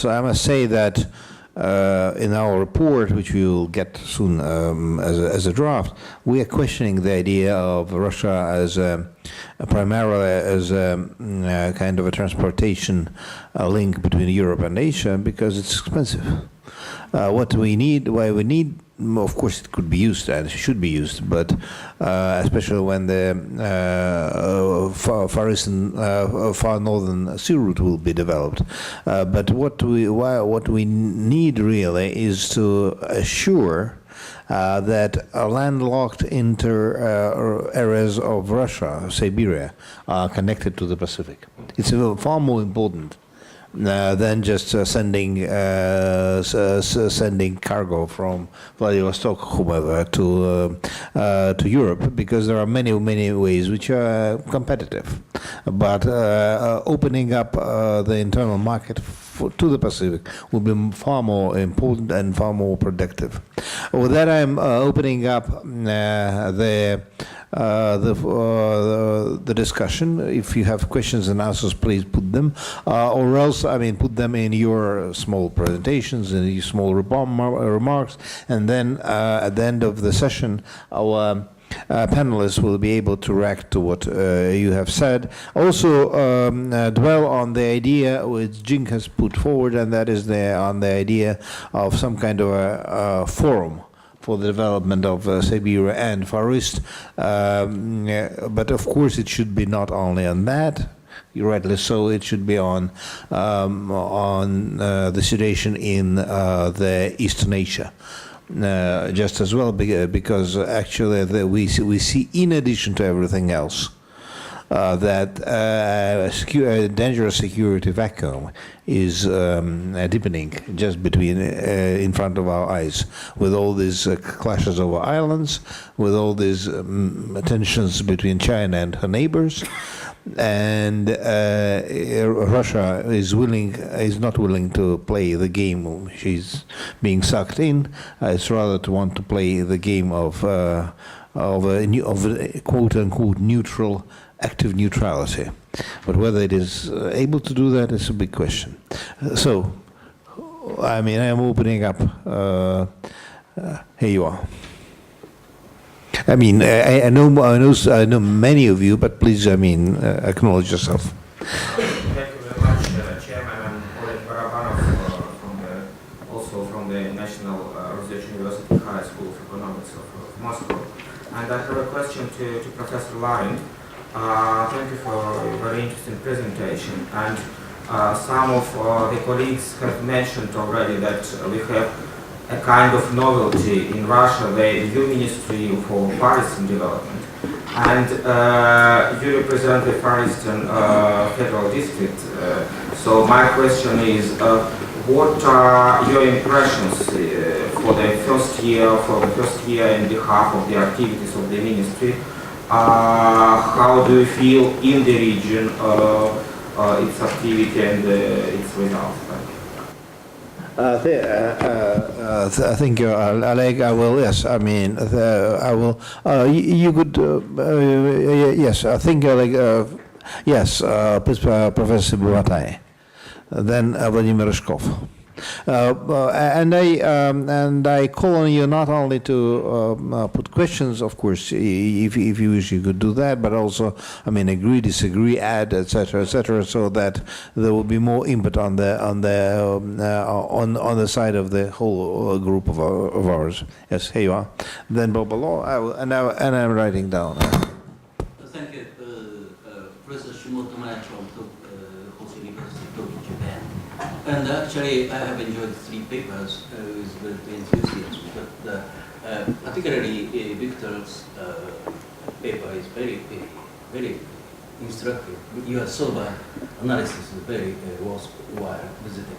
So I must say that in our report, which we will get soon as a draft, we are questioning the idea of Russia as primarily as a kind of a transportation link between Europe and Asia, because it's expensive. What we need, why we need, of course, it could be used and should be used, but especially when the far eastern, far northern sea route will be developed. But what we need really is to assure that landlocked areas of Russia, Siberia, are connected to the Pacific. It's far more important than just sending cargo from Vladivostok, whomever, to Europe, because there are many ways which are competitive. But opening up the internal market to the Pacific will be far more important and far more productive. With that, I'm opening up the discussion. If you have questions and answers, please put them, or else, put them in your small presentations and your small remarks, and then at the end of the session, our panelists will be able to react to what you have said. Also, dwell on the idea which Jing has put forward, and that is on the idea of some kind of a forum for the development of Siberia and Far East. But of course, it should be not only on that. You're rightly so. It should be on the situation in the Eastern Asia. Just as well, because actually we see, in addition to everything else, that a dangerous security vacuum is deepening just between in front of our eyes, with all these clashes over islands, with all these tensions between China and her neighbors. And Russia is not willing to play the game she's being sucked in. It's rather to want to play the game of a quote unquote neutral, active neutrality. But whether it is able to do that is a big question. So, I am opening up. Here you are. I know many of you, but please, acknowledge yourself. Thank you very much, Chairman. I'm Oleg Barabanov, also from the National Research University High School of Economics of Moscow. And I have a question to Professor Larin. Thank you for a very interesting presentation. And some of the colleagues have mentioned already that we have a kind of novelty in Russia, the new Ministry for Far Eastern Development. And you represent the Far Eastern Federal District. So my question is, what are your impressions for the first year and a half of the activities of the ministry? How do you feel in the region, its activity and its results? Thank you, Oleg. I will. Yes, I will. You could. Yes, I think, Oleg. Yes, please, Professor Valdai. Then Vladimir Rishkov. And I call on you not only to put questions, of course, if you wish, you could do that, but also, agree, disagree, add, etc., so that there will be more input on the side of the whole group of ours. Yes, here you are. Then Bobalo, and I'm writing down. Thank you, Professor Shimoto from Hosei University, Tokyo, Japan. And actually, I have enjoyed 3 papers with great enthusiasm, but particularly Victor's paper is very instructive. Your sober analysis is very worthwhile visiting.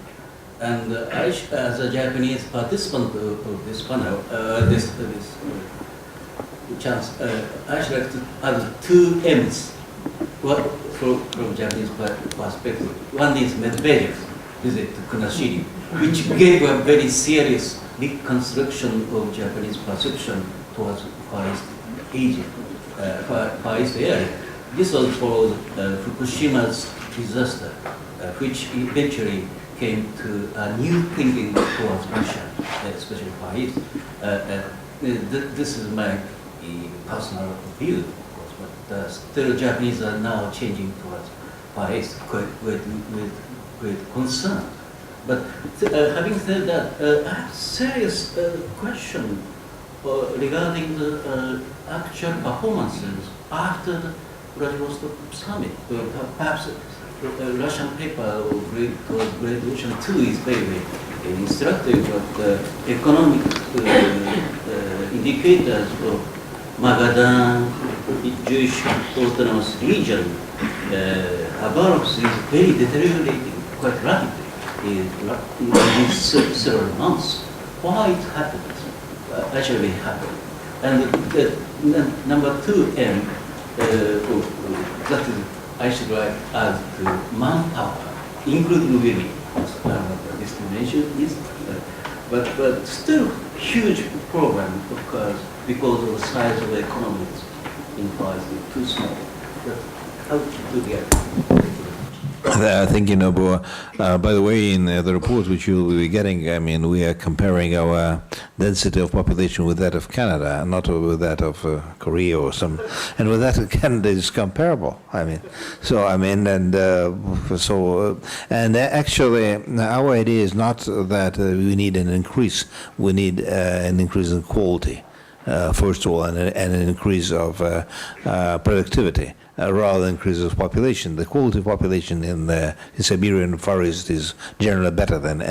And as a Japanese participant of this panel, this chance, I should like to add 2 M's from Japanese perspective. One is Medvedev's visit to Kunashiri, which gave a very serious reconstruction of Japanese perception towards Far East Asia, Far East area. This was followed Fukushima's disaster, which eventually came to a new thinking towards Russia, especially Far East. This is my personal view, of course, but still Japanese are now changing towards Far East with concern. But having said that, I have a serious question regarding the actual performances after the Vladivostok summit. Perhaps Russian paper towards Great Ocean 2 is very instructive, but economic indicators of Magadan, Jewish autonomous region, Habarovsk is very deteriorating quite rapidly in these several months. Why it happened? Actually happened. And number two, that is, I should like add to manpower, including women. Discrimination is, but still huge problem because of the size of the economies in Far East is too small. But how to do that? I think, by the way, in the report which you will be getting, I mean, we are comparing our density of population with that of Canada, not with that of Korea or some, and with that of Canada is comparable. I mean, so, I mean, and actually, our idea is not that we need an increase, we need an increase in quality, first of all, and an increase of productivity. Rather than increase of population. The quality of population in Siberia and Far East is generally better than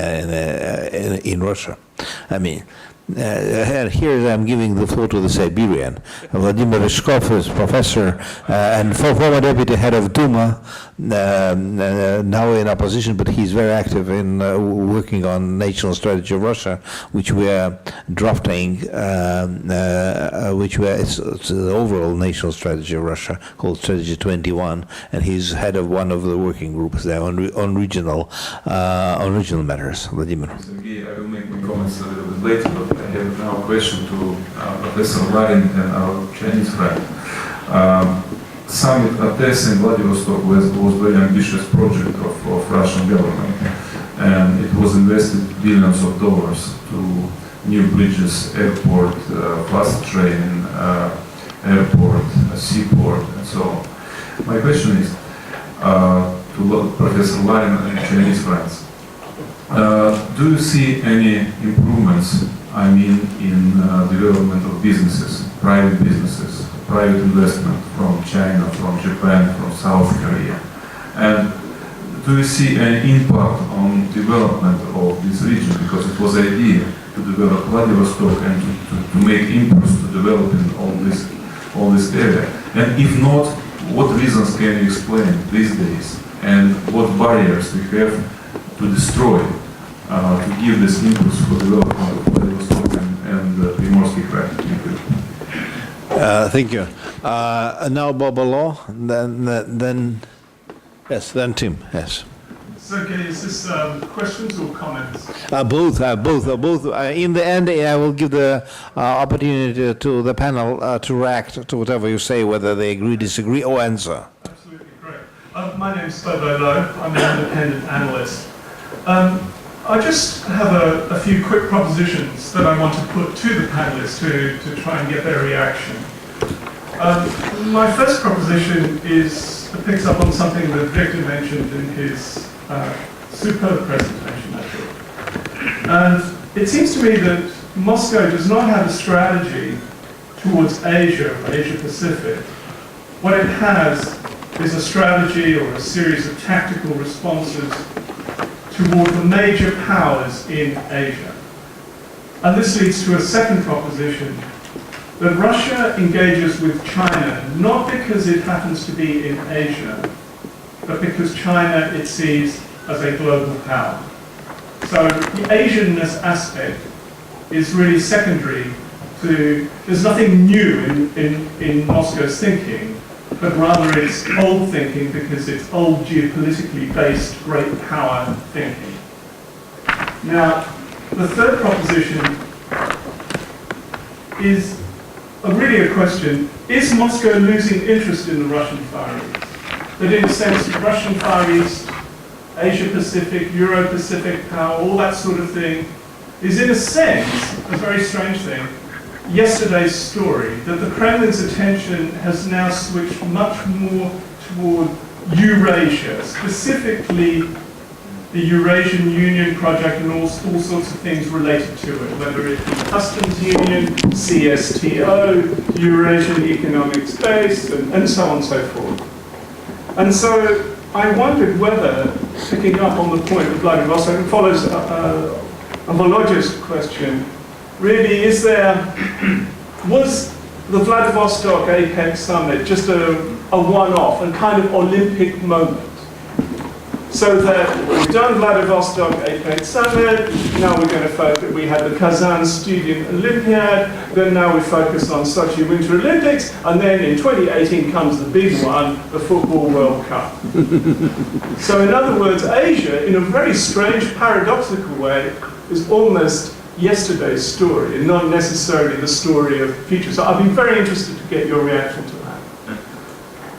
in Russia. I mean, here I'm giving the floor to the Siberian. Vladimir Ryzhkov is professor and former deputy head of Duma, now in opposition, but he's very active in working on national strategy of Russia, which we are drafting, it's the overall national strategy of Russia called Strategy 21, and he's head of one of the working groups there on regional matters. Vladimir. I will make my comments a little bit later, but I have now a question to Professor Larin and our Chinese friend. Summit at Asia and Globalisation was a very ambitious project of Russian government, and it was invested billions of dollars to new bridges, airport, fast train, airport, seaport, and so on. My question is to Professor Larin and Chinese friends. Do you see any improvements, I mean, in development of businesses, private investment from China, from Japan, from South Korea? And do you see any impact on development of this region? Because it was the idea to develop Vladivostok and to make impulse to develop in all this area. And if not, what reasons can you explain these days? And what barriers we have to destroy to give this impulse for development of Vladivostok and Primorsky Krai? Thank you. Now Bob Law, then Tim. Yes. So, okay, is this questions or comments? Both. In the end, I will give the opportunity to the panel to react to whatever you say, whether they agree, disagree, or answer. Absolutely, great. My name is Valdai. I'm an independent analyst. I just have a few quick propositions that I want to put to the panelists to try and get their reaction. My first proposition picks up on something that Victor mentioned in his superb presentation, actually. And it seems to me that Moscow does not have a strategy towards Asia or Asia Pacific. What it has is a strategy or a series of tactical responses toward the major powers in Asia. And this leads to a second proposition, that Russia engages with China not because it happens to be in Asia, but because China it sees as a global power. So the Asianness aspect is really secondary to, there's nothing new in Moscow's thinking, but rather it's old thinking because it's old geopolitically based great power thinking. Now, the third proposition is really a question, is Moscow losing interest in the Russian Far East? That in a sense, the Russian Far East Asia-Pacific, Euro-Pacific power, all that sort of thing, is in a sense, a very strange thing, yesterday's story, that the Kremlin's attention has now switched much more toward Eurasia, specifically the Eurasian Union project and all sorts of things related to it, whether it be customs union, CSTO, Eurasian economic space, and so on and so forth. And so I wondered whether, picking up on the point of Vladivostok, it follows a Volodya's question, really was the Vladivostok APEC summit just a one-off, a kind of Olympic moment? So that we've done Vladivostok APEC summit, now we're going to focus, we had the Kazan Student Olympiad, then now we focus on Sochi Winter Olympics, and then in 2018 comes the big one, the Football World Cup. So in other words, Asia, in a very strange, paradoxical way, is almost yesterday's story, and not necessarily the story of the future. So I'd be very interested to get your reaction to that.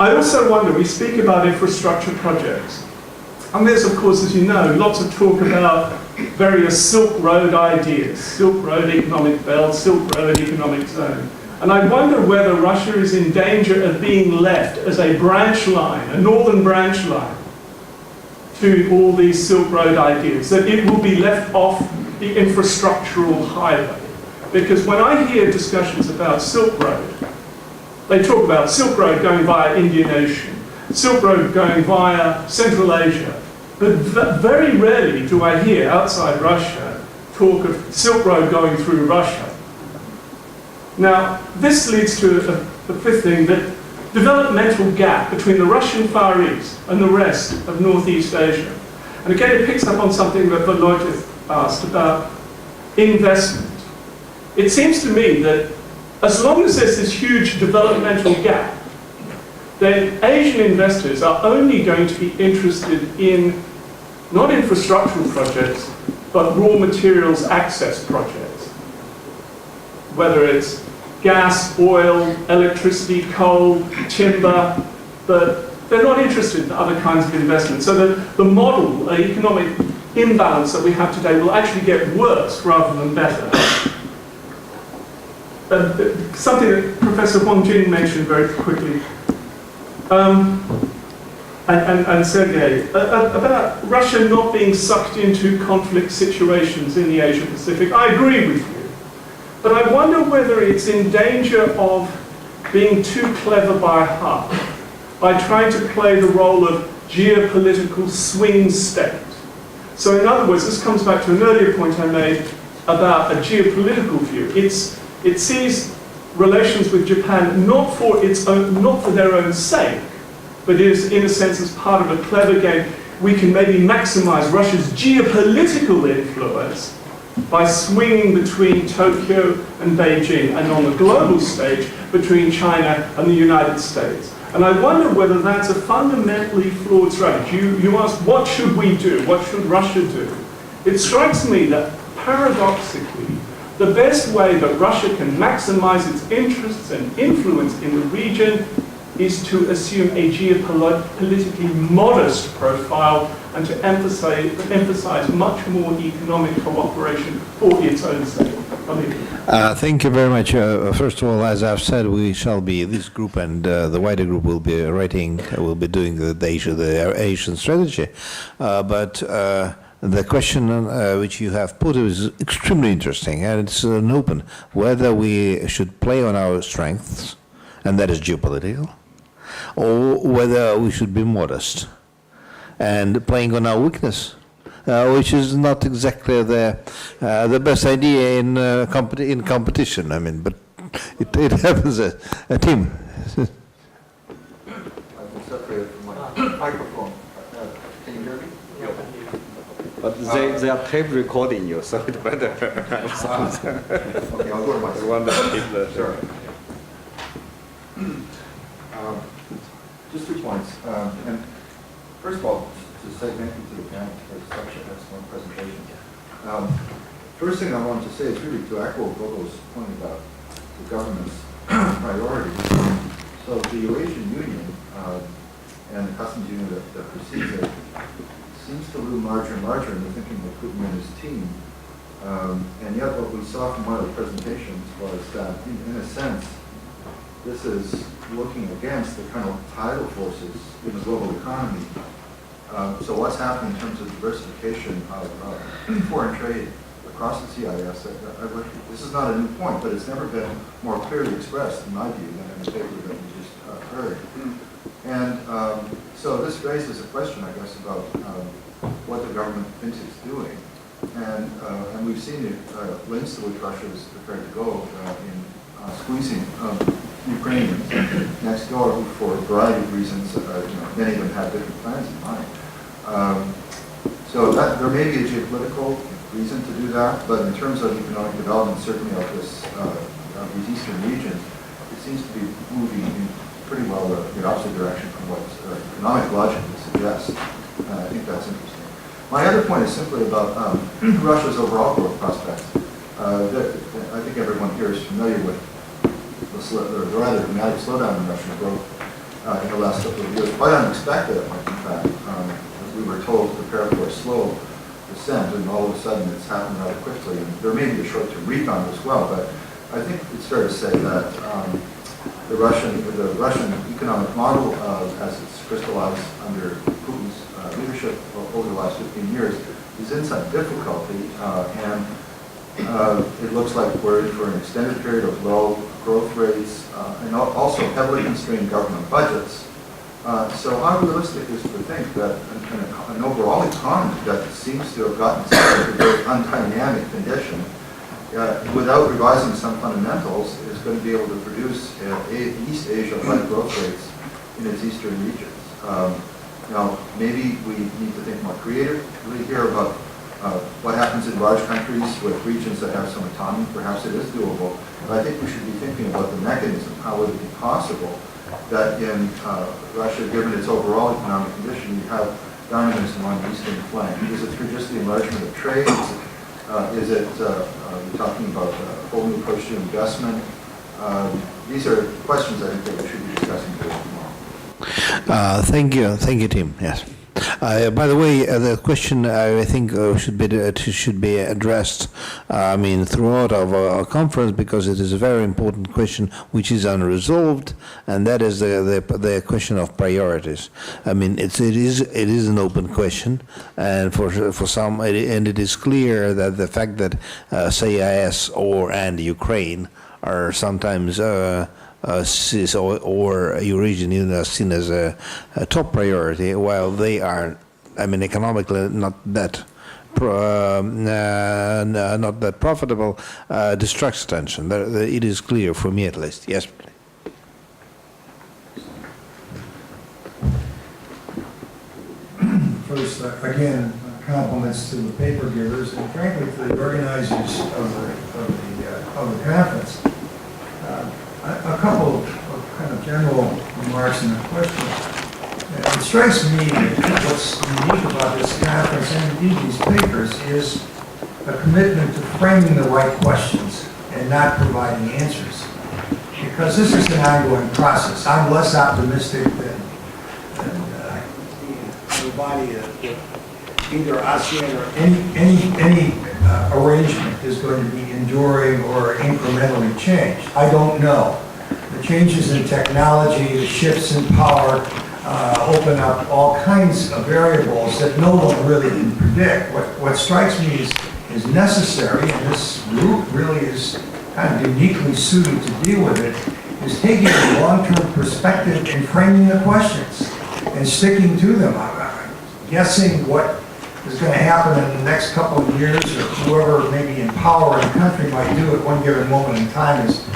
I also wonder, we speak about infrastructure projects. And there's, of course, as you know, lots of talk about various Silk Road ideas, Silk Road economic belt, Silk Road economic zone. And I wonder whether Russia is in danger of being left as a branch line, a northern branch line, to all these Silk Road ideas, that it will be left off the infrastructural highway. Because when I hear discussions about Silk Road, they talk about Silk Road going via Indian Ocean, Silk Road going via Central Asia, but very rarely do I hear outside Russia talk of Silk Road going through Russia. Now, this leads to the fifth thing, that developmental gap between the Russian Far East and the rest of Northeast Asia. And again, it picks up on something that Volodya asked about investment. It seems to me that as long as there's this huge developmental gap, then Asian investors are only going to be interested in not infrastructural projects, but raw materials access projects. Whether it's gas, oil, electricity, coal, timber, but they're not interested in other kinds of investment. So the model, the economic imbalance that we have today will actually get worse rather than better. Something that Professor Wang Jing mentioned very quickly, and Sergei, about Russia not being sucked into conflict situations in the Asia Pacific. I agree with you, but I wonder whether it's in danger of being too clever by half, by trying to play the role of geopolitical swing state. So in other words, this comes back to an earlier point I made about a geopolitical view. It sees relations with Japan not for their own sake, but is in a sense as part of a clever game. We can maybe maximize Russia's geopolitical influence by swinging between Tokyo and Beijing, and on the global stage between China and the United States. And I wonder whether that's a fundamentally flawed strategy. You asked, what should we do? What should Russia do? It strikes me that paradoxically, the best way that Russia can maximize its interests and influence in the region is to assume a geopolitically modest profile and to emphasize much more economic cooperation for its own sake. Thank you very much. First of all, as I've said, we shall be, this group and the wider group will be doing the Asian strategy. But the question which you have put is extremely interesting, and it's an open, whether we should play on our strengths, and that is geopolitical, or whether we should be modest and playing on our weakness, which is not exactly the best idea in competition. I mean, but it happens a team. I will separate my microphone. Can you hear me? But they are tape recording you, so it better. Okay, I'll go to my One that keep the Sure. Just 2 points. And first of all, to say thank you to the panel for such an excellent presentation. First thing I wanted to say is really to echo Gogo's point about the government's priorities. So the Eurasian Union and the customs union that precedes it seems to loom larger and larger in the thinking of Putin and his team. And yet what we saw from one of the presentations was that, in a sense, this is looking against the kind of tidal forces in the global economy. So what's happened in terms of diversification of foreign trade across the CIS, this is not a new point, but it's never been more clearly expressed, in my view, than in the paper that we just heard. And so this raises a question, I guess, about what the government thinks it's doing. And we've seen the links to which Russia is prepared to go in squeezing Ukrainians next door, who, for a variety of reasons, many of them have different plans in mind. So that there may be a geopolitical reason to do that, but in terms of economic development, certainly of these eastern regions, it seems to be moving in pretty well the opposite direction from what economic logic would suggest. I think that's interesting. My other point is simply about Russia's overall growth prospects. I think everyone here is familiar with the rather dramatic slowdown in Russian growth in the last couple of years, quite unexpected, in fact. As we were told to prepare for a slow descent, and all of a sudden it's happened rather quickly. And there may be a short-term rebound as well, but I think it's fair to say that the Russian economic model, as it's crystallized under Putin's leadership over the last 15 years, is in some difficulty, and it looks like we're in for an extended period of low growth rates and also heavily constrained government budgets. So how realistic is to think that an overall economy that seems to have gotten into a very undynamic condition, without revising some fundamentals, is going to be able to produce East Asia-like growth rates in its eastern regions? Now, maybe we need to think more creatively here about what happens in large countries with regions that have some autonomy. Perhaps it is doable, but I think we should be thinking about the mechanism. How would it be possible that in Russia, given its overall economic condition, you have dynamism on the eastern flank? Is it through just the enlargement of trade? Is it you're talking about a whole new approach to investment? These are questions I think that we should be discussing tomorrow. Thank you, Tim. Yes. By the way, the question I think should be addressed. Throughout our conference, because it is a very important question which is unresolved, and that is the question of priorities. It is an open question, and for some, and it is clear that the fact that CIS and Ukraine are sometimes or Eurasian are seen as a top priority, while they are, economically not that profitable, distracts attention. It is clear for me, at least. Yes. First, again, compliments to the paper givers and frankly to the organizers of the conference. A couple of kind of general remarks and a question. It strikes me that what's unique about this conference and indeed these papers is a commitment to framing the right questions and not providing answers. Because this is an ongoing process. I'm less optimistic than anybody that either ASEAN or any arrangement is going to be enduring or incrementally changed. I don't know. The changes in technology, the shifts in power open up all kinds of variables that no one really can predict. What strikes me is necessary, and this group really is kind of uniquely suited to deal with it, is taking a long-term perspective and framing the questions and sticking to them. Guessing what is going to happen in the next couple of years, or whoever maybe in power in the country might do at one given moment in time is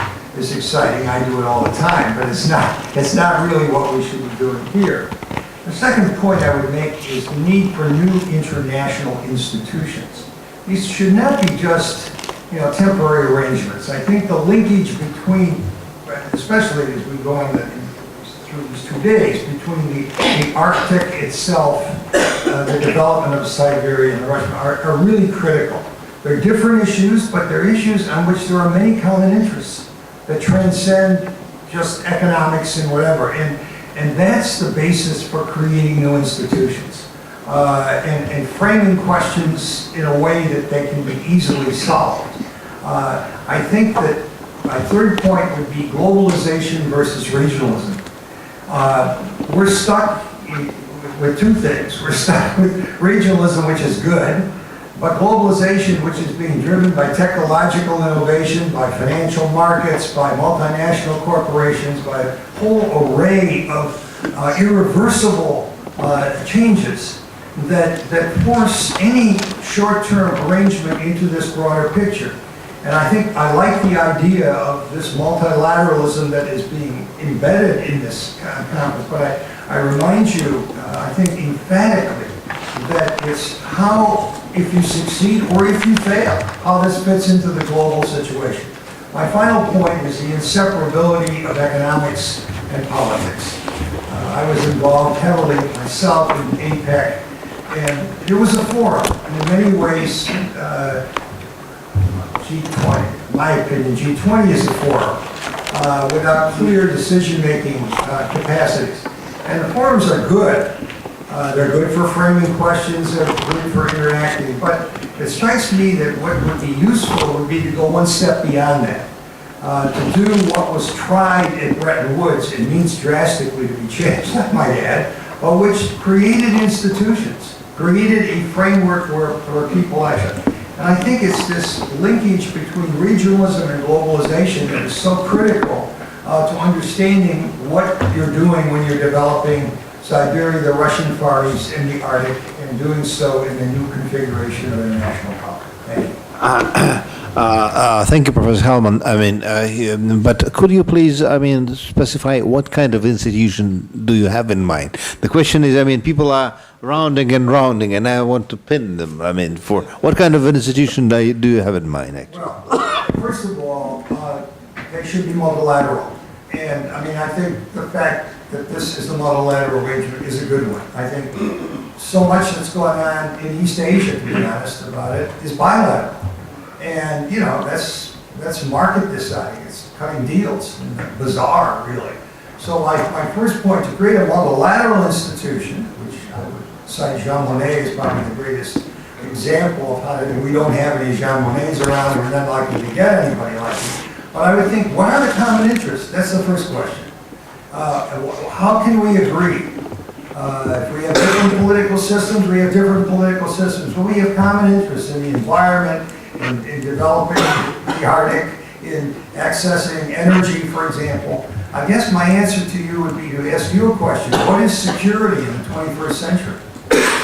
exciting. I do it all the time, but it's not really what we should be doing here. The second point I would make is the need for new international institutions. These should not be just temporary arrangements. I think the linkage between, especially as we go through these 2 days, between the Arctic itself, the development of Siberia and the Russian are really critical. They're different issues, but they're issues on which there are many common interests that transcend just economics and whatever. And that's the basis for creating new institutions. and framing questions in a way that they can be easily solved. I think that my third point would be globalization versus regionalism. We're stuck with two things. We're stuck with regionalism, which is good, but globalization, which is being driven by technological innovation, by financial markets, by multinational corporations, by a whole array of irreversible changes that force any short-term arrangement into this broader picture. And I think I like the idea of this multilateralism that is being embedded in this conference, but I remind you, I think emphatically, that it's how, if you succeed or if you fail, how this fits into the global situation. My final point is the inseparability of economics and politics. I was involved heavily myself in APEC, and there was a forum, and in many ways, G20, in my opinion, G20 is a forum without clear decision-making capacities. And the forums are good. They're good for framing questions, they're good for interacting, but it strikes me that what would be useful would be to go one step beyond that. To do what was tried at Bretton Woods, it means drastically to be changed, I might add, but which created institutions, created a framework where people act. And I think it's this linkage between regionalism and globalization that is so critical to understanding what you're doing when you're developing Siberia, the Russian Far East, and the Arctic, and doing so in the new configuration of international power. Thank you. Thank you, Professor Hellman. I mean, but could you please, I mean, specify what kind of institution do you have in mind? The question is, I mean, people are rounding, and I want to pin them. I mean, for what kind of institution do you have in mind, actually? Well, first of all, they should be multilateral. And I mean, I think the fact that this is a multilateral arrangement is a good one. I think so much that's going on in East Asia, to be honest about it, is bilateral. And, you know, that's market deciding. It's cutting deals. Bizarre, really. So my first point, to create a multilateral institution, which I would cite Jean Monnet as probably the greatest example of how we don't have any Jean Monnets around, we're not likely to get anybody like this. But I would think, what are the common interests? That's the first question. How can we agree? If we have different political systems, we have different political systems. But we have common interests in the environment, in developing the Arctic, in accessing energy, for example. I guess my answer to you would be to ask you a question. What is security in the 21st century?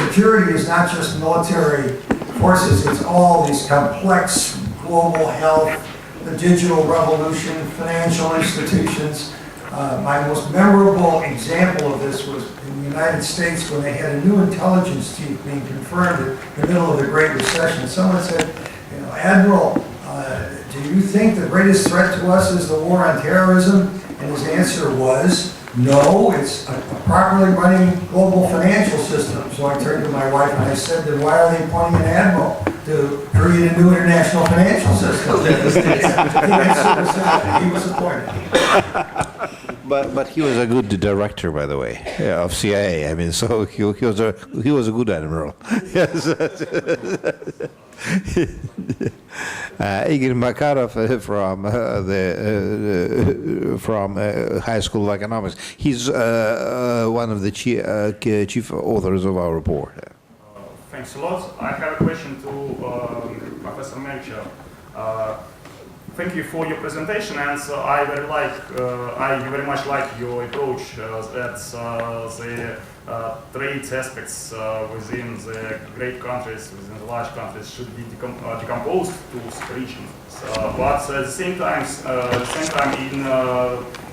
Security is not just military forces. It's all these complex global health, the digital revolution, financial institutions. My most memorable example of this was in the United States when they had a new intelligence chief being confirmed in the middle of the Great Recession. Someone said, you know, Admiral, do you think the greatest threat to us is the war on terrorism? And his answer was, no, it's a properly running global financial system. So I turned to my wife and I said, then why are they appointing an admiral to create a new international financial system? He was appointed. But he was a good director, by the way, of CIA. I mean, so he was a good admiral. Yes. Igor Makarov from High School of Economics. He's one of the chief authors of our report. Thanks a lot. I have a question to Professor Melcher. Thank you for your presentation, and I very much like your approach that the trade aspects within the great countries, within the large countries, should be decomposed to regions. But at the same time, in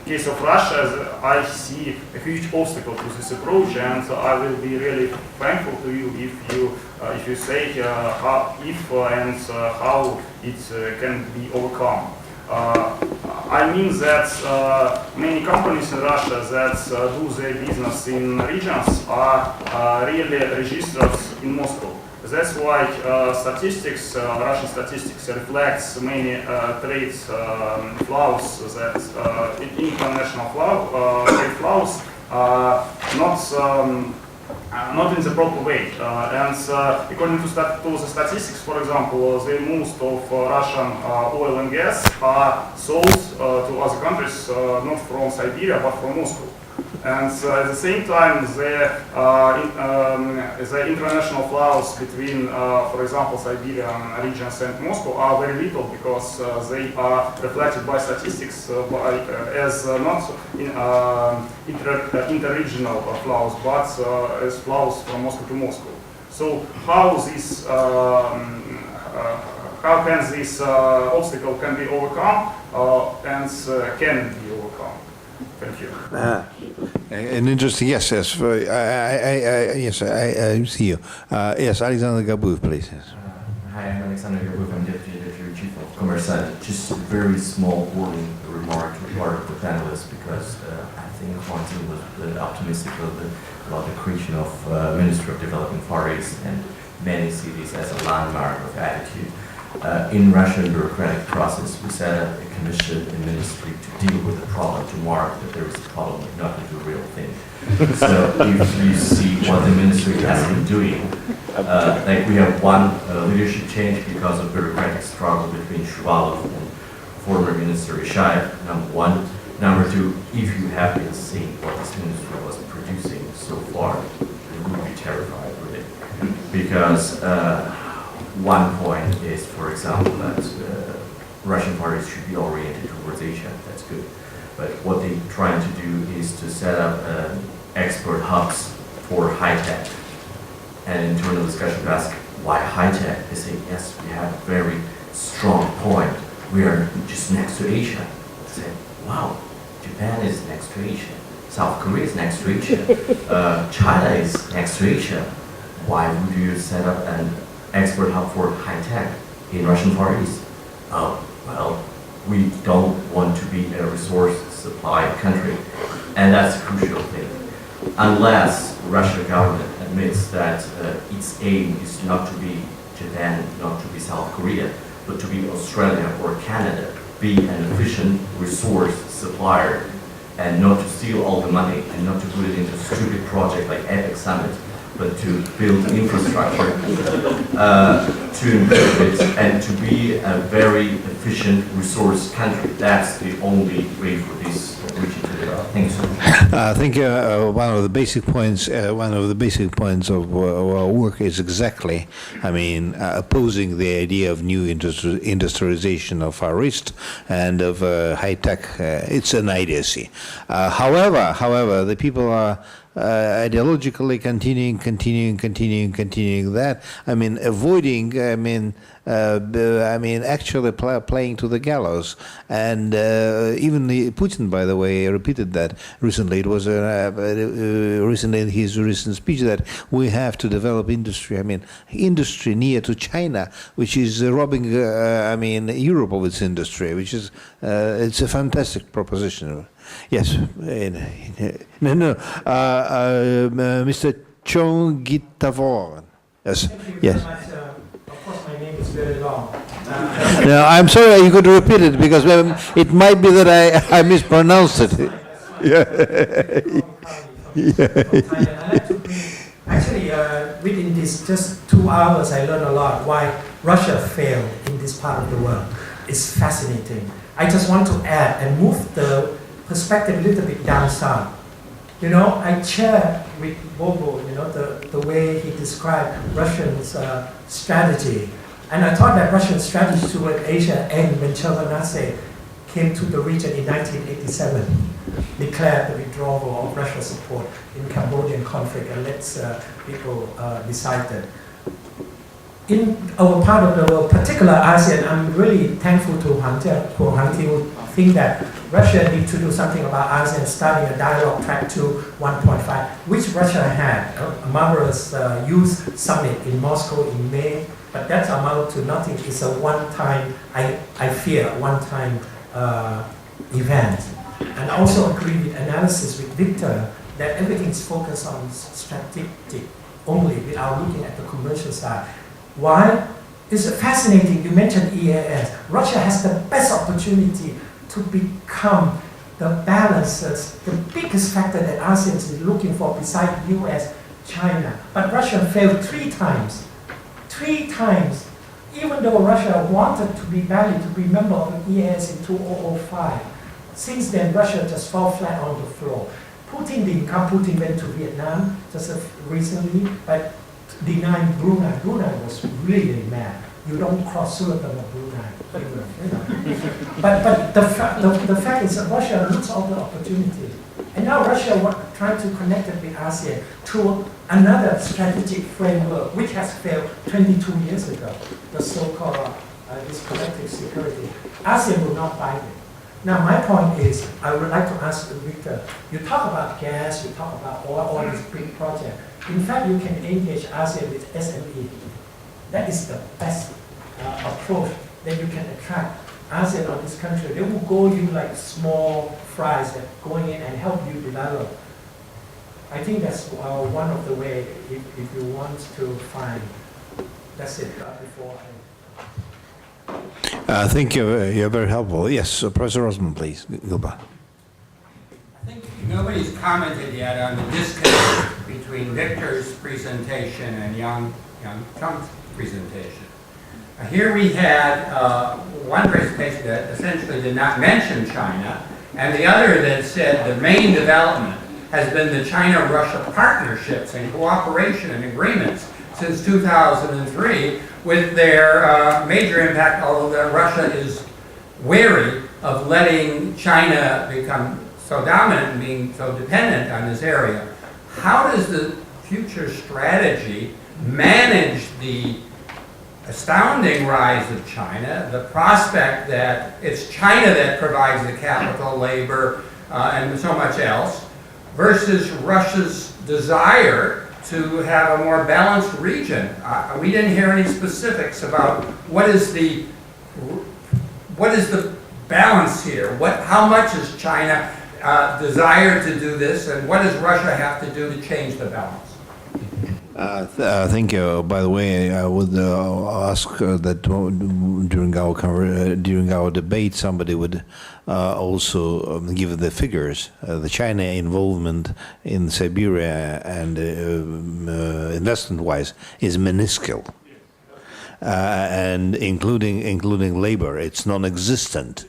case of Russia, I see a huge obstacle to this approach, and I will be really thankful to you if you say how it can be overcome. I mean that many companies in Russia that do their business in regions are really registered in Moscow. That's why statistics, Russian statistics reflects many trade flows that international trade flows not not in the proper way. And according to the statistics, for example, the most of Russian oil and gas are sold to other countries, not from Siberia, but from Moscow. And at the same time, the international flows between, for example, Siberian regions and Moscow are very little because they are reflected by statistics as not interregional flows, but as flows from Moscow to Moscow. So how can this obstacle can be overcome and can be overcome? Thank you. An interesting, yes, yes. I see you. Yes, Alexander Gabuev, please. Yes. Hi, I'm Alexander Gabuev. I'm Deputy Editor-in-Chief of Commersant. Just a very small wording remark to part of the panelists, because I think Kuan was optimistic about the creation of Ministry of Developing Far East, and many see this as a landmark of attitude. In Russian bureaucratic process, we set up a commission and ministry to deal with the problem, to mark that there is a problem, but not to do a real thing. So if you see what the ministry has been doing, like we have one leadership change because of bureaucratic struggle between Shuvalov and former Minister Ishaev, number one. Number two, if you have been seeing what this ministry was producing so far, you would be terrified with it. Because one point is, for example, that Russian parties should be oriented towards Asia. That's good. But what they're trying to do is to set up export hubs for high-tech. And internal discussion ask why high-tech? They say, yes, we have a very strong point. We are just next to Asia. I say, wow, Japan is next to Asia. South Korea is next to Asia. China is next to Asia. Why would you set up an export hub for high-tech in Russian Far East? Oh, well, we don't want to be a resource supply country. And that's a crucial thing. Unless Russian government admits that its aim is not to be Japan, not to be South Korea, but to be Australia or Canada, be an efficient resource supplier, and not to steal all the money and not to put it into a stupid project like EPIC Summit, but to build infrastructure, to improve it, and to be a very efficient resource country. That's the only way for this region to develop. Thanks. I think one of the basic points of our work is exactly, opposing the idea of new industrialization of Far East and of high tech. It's an idiocy. However, the people are ideologically continuing that. Avoiding. Actually playing to the gallows. And even Putin, by the way, repeated that recently. It was recently in his recent speech that we have to develop industry. Industry near to China, which is robbing Europe of its industry, which is it's a fantastic proposition. Yes. Mr. Chongitavoran. Yes. Thank you Yes. very much. Of course, my name is very long. No, I'm sorry you could repeat it because it might be that I mispronounced it. Yeah. Actually, within this just 2 hours, I learned a lot why Russia failed in this part of the world. It's fascinating. I just want to add and move the perspective a little bit down south. I share with Bobo, the way he described Russia's strategy. And I thought that Russian strategy toward Asia ended when Shevardnadze came to the region in 1987, declared the withdrawal of Russia's support in Cambodian conflict, and let people decide that. In our part of the world, particular ASEAN, I'm really thankful to Hang Ti who think that Russia needs to do something about ASEAN, starting a dialogue track to 1.5, which Russia had a marvelous youth summit in Moscow in May, but that's amount to nothing. It's a one-time, I fear, one-time event. And I also agree with analysis with Victor that everything is focused on strategic only without looking at the commercial side. Why? It's fascinating. You mentioned EAS. Russia has the best opportunity to become the balancers, the biggest factor that ASEAN is looking for besides US, China. But Russia failed 3 times. 3 times. Even though Russia wanted to be valid, to be member of the EAS in 2005. Since then, Russia just fell flat on the floor. Putin didn't come. Putin went to Vietnam just recently, but denying Brunei. Brunei was really mad. You don't cross Sultan or Brunei. But the fact is that Russia looks all the opportunity. And now Russia trying to connect it with ASEAN to another strategic framework, which has failed 22 years ago, the so-called this collective security. ASEAN will not buy it. Now, my point is, I would like to ask Victor, you talk about gas, you talk about all these big projects. In fact, you can engage ASEAN with SME. That is the best approach that you can attract ASEAN on this country. They will go in like small fries that going in and help you develop. I think that's one of the ways if you want to find. That's it. Before I think you're very helpful. Yes, Professor Osman, please. Gilbert. I think nobody's commented yet on the disconnect between Victor's presentation and Young Chung's presentation. Here we had one presentation that essentially did not mention China, and the other that said the main development has been the China-Russia partnerships and cooperation and agreements since 2003, with their major impact, although that Russia is wary of letting China become so dominant and being so dependent on this area. How does the future strategy manage the astounding rise of China, the prospect that it's China that provides the capital, labor, and so much else, versus Russia's desire to have a more balanced region? We didn't hear any specifics about what is the balance here. How much is China desire to do this, and what does Russia have to do to change the balance? Thank you. By the way, I would ask that during our debate, somebody would also give the figures. The China involvement in Siberia and investment-wise is minuscule, and including labor, it's non-existent.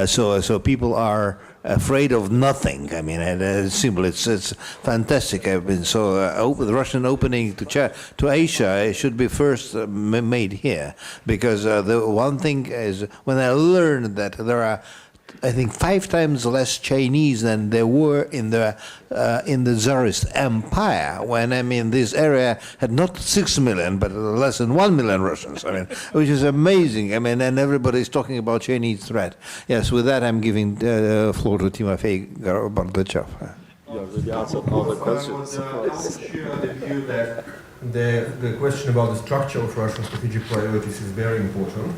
So people are afraid of nothing. I mean, it's simple. It's fantastic. I've been the Russian opening to Asia should be first made here, because the one thing is when I learned that there are, I think, 5 times less Chinese than there were in the Tsarist Empire. When I mean this area had not 6 million, but less than 1 million Russians. I mean, which is amazing. I mean, and everybody's talking about Chinese threat. Yes, with that, I'm giving the floor to Timofey Gorbachev. You already answered all the questions. I would share the view that the question about the structure of Russian strategic priorities is very important.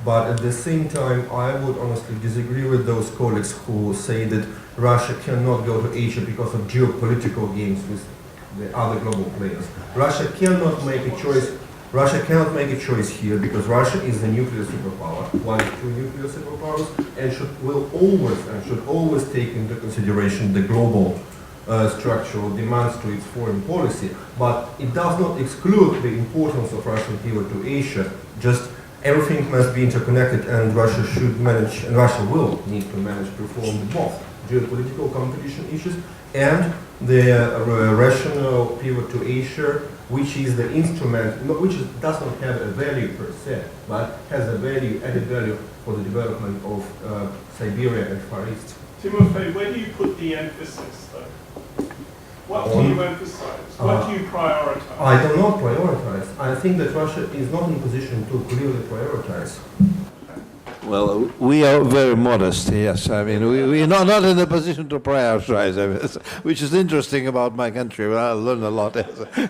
But at the same time, I would honestly disagree with those colleagues who say that Russia cannot go to Asia because of geopolitical games with the other global players. Russia cannot make a choice. Russia cannot make a choice here because Russia is a nuclear superpower, one of 2 nuclear superpowers, and should always take into consideration the global structural demands to its foreign policy. But it does not exclude the importance of Russian pivot to Asia. Just everything must be interconnected, and Russia should manage, and Russia will need to manage to perform both geopolitical competition issues and the rational pivot to Asia, which is the instrument, which does not have a value per se, but has a added value for the development of Siberia and Far East. Timofey, where do you put the emphasis, though? What do you emphasize? What do you prioritize? I do not prioritize. I think that Russia is not in position to clearly prioritize. Well, we are very modest, yes. I mean, we're not in a position to prioritize, which is interesting about my country. Well, I learn a lot.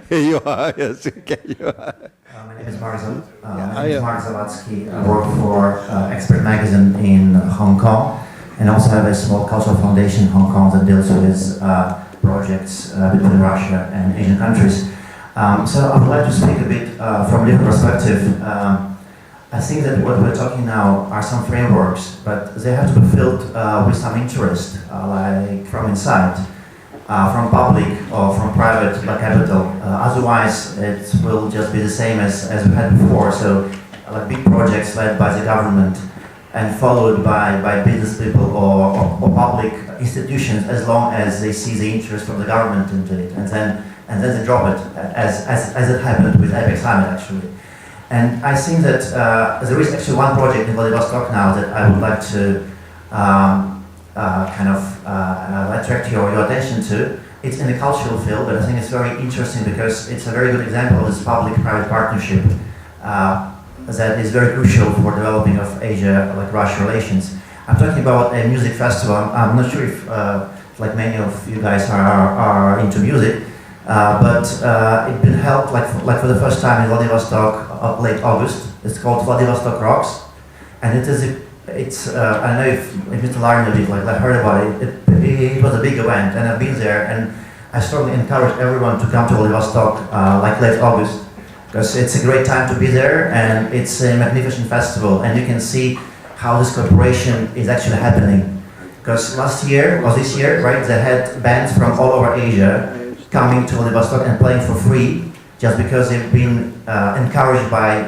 Here you are, yes. You are. My name is Marcel. My name is Mark Zawadzki. I work for Expert Magazine in Hong Kong, and also have a small cultural foundation in Hong Kong that deals with projects between Russia and Asian countries. So I would like to speak a bit from a different perspective. I think that what we're talking now are some frameworks, but they have to be filled with some interest, like from inside. from public or from private capital. Otherwise, it will just be the same as we had before. So, like big projects led by the government and followed by business people or public institutions, as long as they see the interest from the government into it, and then they drop it, as it happened with Epic Summit actually. And I think that there is actually one project in Vladivostok now that I would like to attract your attention to. It's in the cultural field, but I think it's very interesting because it's a very good example of this public-private partnership that is very crucial for developing of Asia-Russia relations. I'm talking about a music festival. I'm not sure if like many of you guys are into music, but it's been held like for the first time in Vladivostok late August. It's called Vladivostok Rocks, and it's I don't know if Mr. Larnavik heard about it. It was a big event, and I've been there, and I strongly encourage everyone to come to Vladivostok late August, because it's a great time to be there, and it's a magnificent festival, and you can see how this cooperation is actually happening. Because last year, or this year, right, they had bands from all over Asia coming to Vladivostok and playing for free, just because they've been encouraged by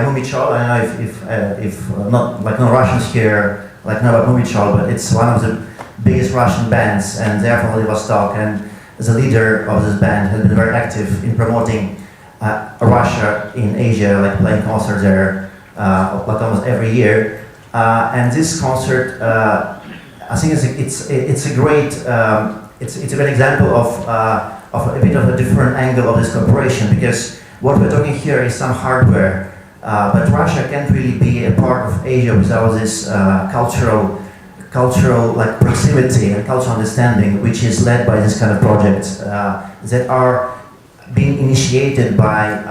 Mumichol. I don't know if not no Russians here know about Mumichol, but it's one of the biggest Russian bands, and they're from Vladivostok, and the leader of this band has been very active in promoting Russia in Asia, playing concerts there almost every year. And this concert, I think it's a great example of a bit of a different angle of this cooperation, because what we're talking here is some hardware, but Russia can't really be a part of Asia without this cultural proximity and cultural understanding, which is led by this kind of projects that are being initiated by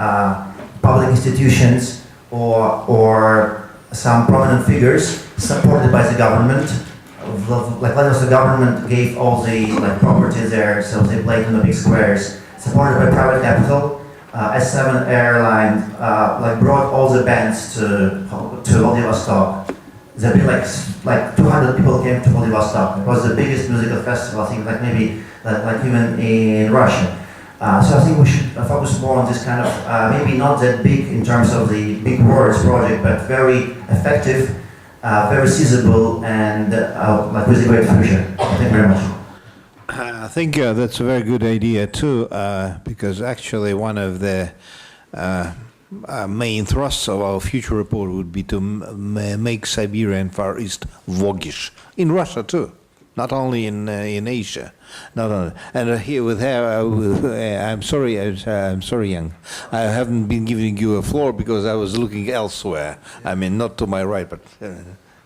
public institutions or some prominent figures supported by the government. The government gave all the property there, so they played in the big squares, supported by private capital. S7 airline brought all the bands to Vladivostok. There been 200 people came to Vladivostok. It was the biggest musical festival, I think, maybe even in Russia. So I think we should focus more on this kind of, maybe not that big in terms of the big words project, but very effective, very feasible, and with a great future. Thank you very much. I think that's a very good idea too, because actually one of the main thrusts of our future report would be to make Siberia and Far East vogish in Russia too, not only in Asia. Not only, and here with her, I'm sorry, Young. I haven't been giving you a floor because I was looking elsewhere. I mean, not to my right, but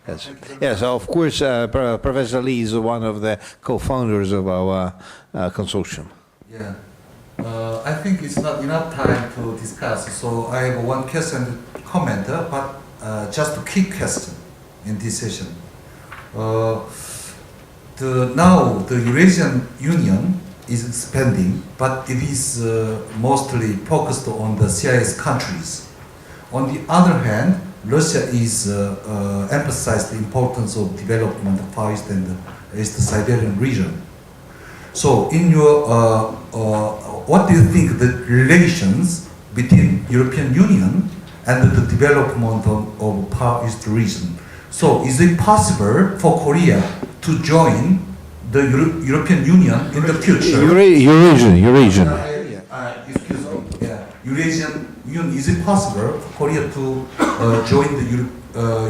yes. Yes, of course, Professor Lee is one of the co-founders of our consortium. Yeah, I think it's not enough time to discuss, so I have one question and comment, but just a quick question in this session. Now the Eurasian Union is expanding, but it is mostly focused on the CIS countries. On the other hand, Russia is emphasized the importance of development of Far East and East Siberian region. So, in your what do you think the relations between European Union and the development of Far East region? So, is it possible for Korea to join the European Union in the future? Eurasian. Excuse me. Yeah, Eurasian Union. Is it possible for Korea to join the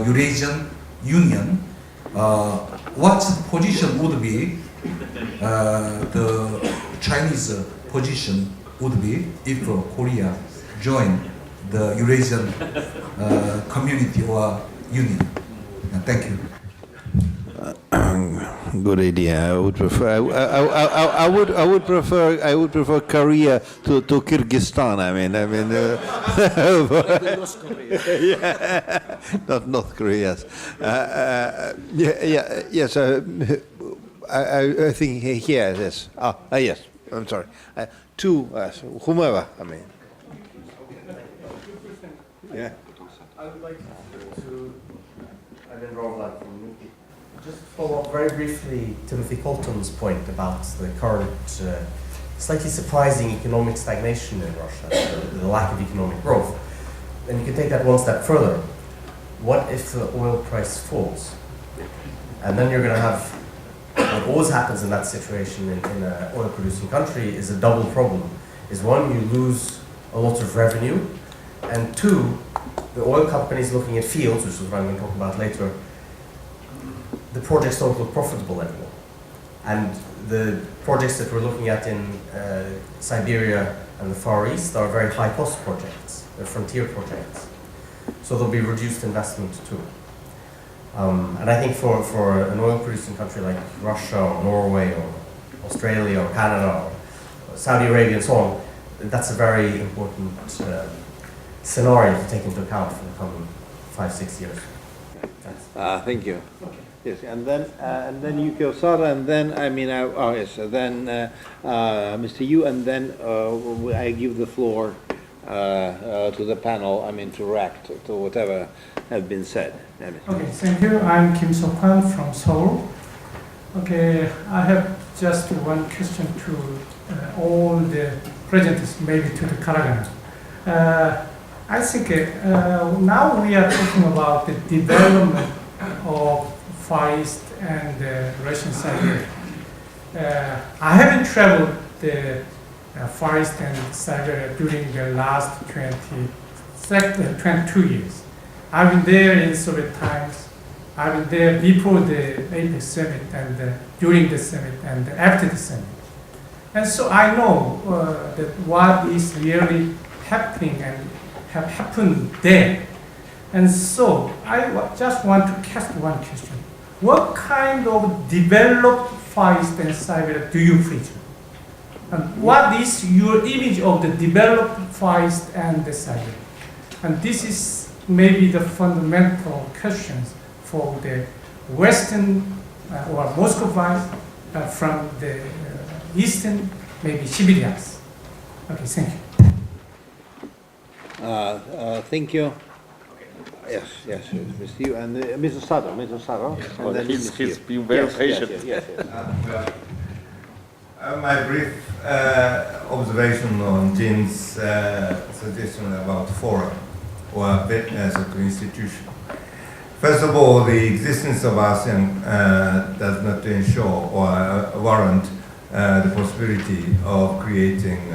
Eurasian Union? What position would be the Chinese position would be if Korea joined the Eurasian community or union? Thank you. Good idea. I would prefer. I would prefer Korea to Kyrgyzstan. I mean. Yeah, not North Korea. Yes. I think here. Yes. Yes. I'm sorry. Whomever. I mean. Yeah. I would like to. I've been wrong that from Just to follow up very briefly Timothy Colton's point about the current slightly surprising economic stagnation in Russia, the lack of economic growth. And you can take that one step further. What if the oil price falls? And then you're going to have, what always happens in that situation in an oil-producing country is a double problem. Is one, you lose a lot of revenue, and two, the oil companies looking at fields, which is what I'm going to talk about later, the projects don't look profitable anymore. And the projects that we're looking at in Siberia and the Far East are very high-cost projects. They're frontier projects. So there'll be reduced investment too. And I think for an oil-producing country like Russia or Norway or Australia or Canada or Saudi Arabia and so on, that's a very important scenario to take into account for the coming 5-6 years. Thank you. Okay. Yes, and then Yuki Osada, and then then Mr. Yu, and then I give the floor to the panel. To react to whatever has been said. Okay, thank you. I'm Kim Kuan from Seoul. Okay, I have just one question to all the presenters, maybe to the Karagana. I think now we are talking about the development of Far East and the Russian Siberia. I haven't traveled the Far East and Siberia during the last 22 years. I've been there in Soviet times. I've been there before the APEC summit and during the summit and after the summit. And so I know that what is really happening and have happened there. And so I just want to cast one question. What kind of developed Far East and Siberia do you feature? And what is your image of the developed Far East and the Siberia? And this is maybe the fundamental questions for the Western or Muscovites from the Eastern, maybe Siberians. Okay, thank you. Thank you. Yes, Mr. Yu, and Mr. Sado. Yes, and then he's been very patient. Yes. My brief observation on Jin's suggestion about forum or as an institution. First of all, the existence of ASEAN does not ensure or warrant the possibility of creating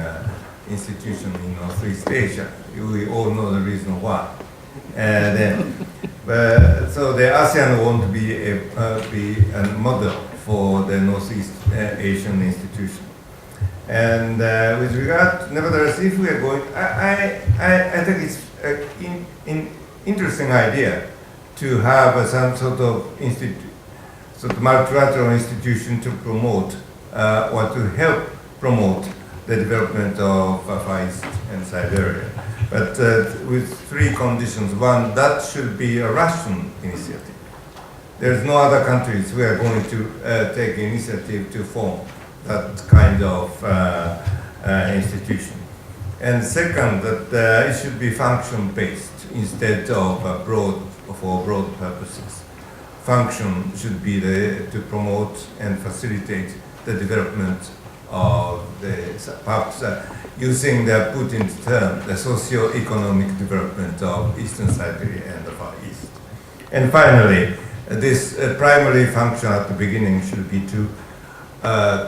institution in Northeast Asia. We all know the reason why. So the ASEAN won't be a model for the Northeast Asian institution. And with regard, nevertheless, if we are going, I think it's an interesting idea to have some sort of multilateral institution to promote or to help promote the development of Far East and Siberia. But with three conditions. One, that should be a Russian initiative. There's no other countries who are going to take initiative to form that kind of institution. And second, that it should be function-based instead of for broad purposes. Function should be to promote and facilitate the development of perhaps using the Putin's term, the socio-economic development of Eastern Siberia and the Far East. And finally, this primary function at the beginning should be to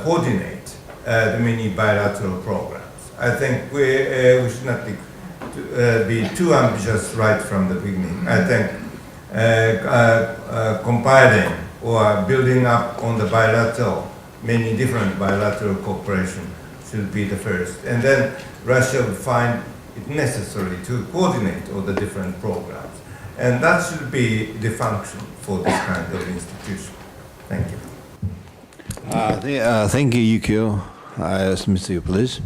coordinate the many bilateral programs. I think we should not be too ambitious right from the beginning. I think compiling or building up on the many different bilateral cooperation should be the first. And then Russia would find it necessary to coordinate all the different programs. And that should be the function for this kind of institution. Thank you. Thank you, Yukio. Mr. Yu, please.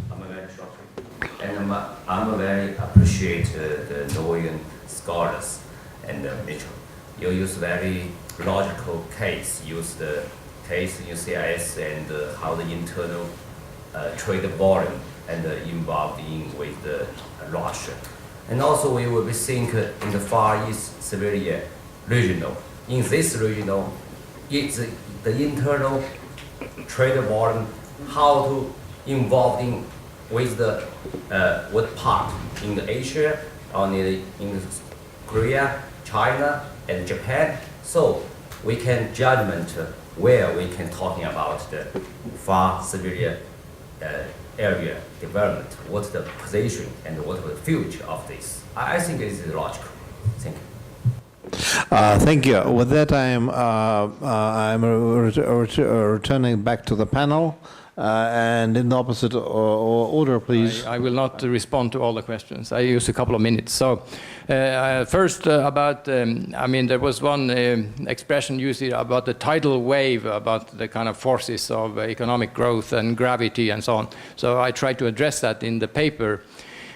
And I'm very appreciate the Norwegian scholars and Mitchell. You use very logical case, use the case UCIS and how the internal trade volume and involved with Russia. And also we will think in the Far East Siberia regional. In this regional, it's the internal trade volume, how to involve in with the what part in the Asia or in Korea, China, and Japan. So we can judgment where we can talking about the far Siberia area development, what's the position and what's the future of this. I think this is logical. Thank you. Thank you. With that, I'm returning back to the panel, and in the opposite order, please. I will not respond to all the questions. I use a couple of minutes. So, first about, I mean, there was one expression used here about the tidal wave, about the kind of forces of economic growth and gravity and so on. So I tried to address that in the paper.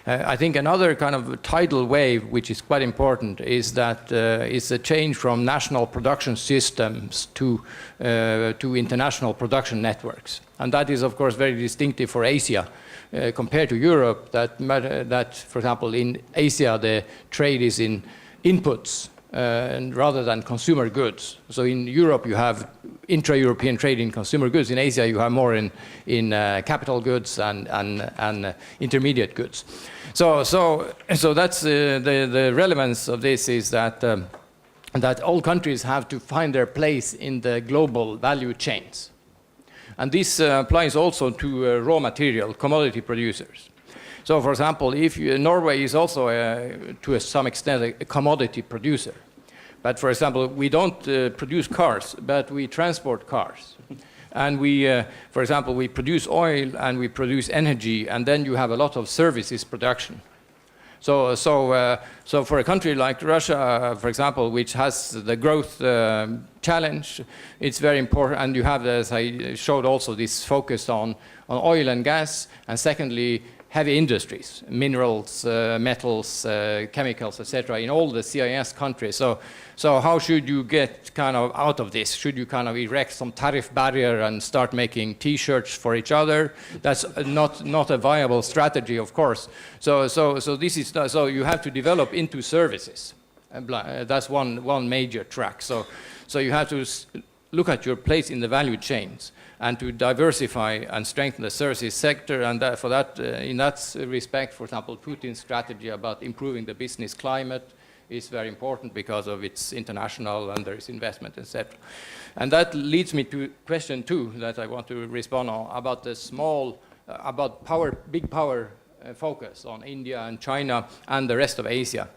I think another kind of tidal wave, which is quite important, is that it's a change from national production systems to international production networks. And that is, of course, very distinctive for Asia compared to Europe, that, for example, in Asia, the trade is in inputs and rather than consumer goods. So in Europe, you have intra-European trade in consumer goods. In Asia, you have more in capital goods and intermediate goods. So that's the relevance of this is that that all countries have to find their place in the global value chains, and this applies also to raw material commodity producers. So, for example, if Norway is also, to some extent, a commodity producer. But, for example, we don't produce cars, but we transport cars. And we, for example, we produce oil and we produce energy, and then you have a lot of services production. So for a country like Russia, for example, which has the growth challenge, it's very important. And you have, as I showed also, this focus on oil and gas, and secondly, heavy industries, minerals, metals, chemicals, etc., in all the CIS countries. So how should you get kind of out of this? Should you kind of erect some tariff barrier and start making T-shirts for each other? That's not a viable strategy, of course. So this is so you have to develop into services. That's one major track. So you have to look at your place in the value chains, and to diversify and strengthen the services sector. And for that, in that respect, for example, Putin's strategy about improving the business climate is very important because of its international and there is investment, etc. And that leads me to question 2 that I want to respond on about the about big power focus on India and China and the rest of Asia.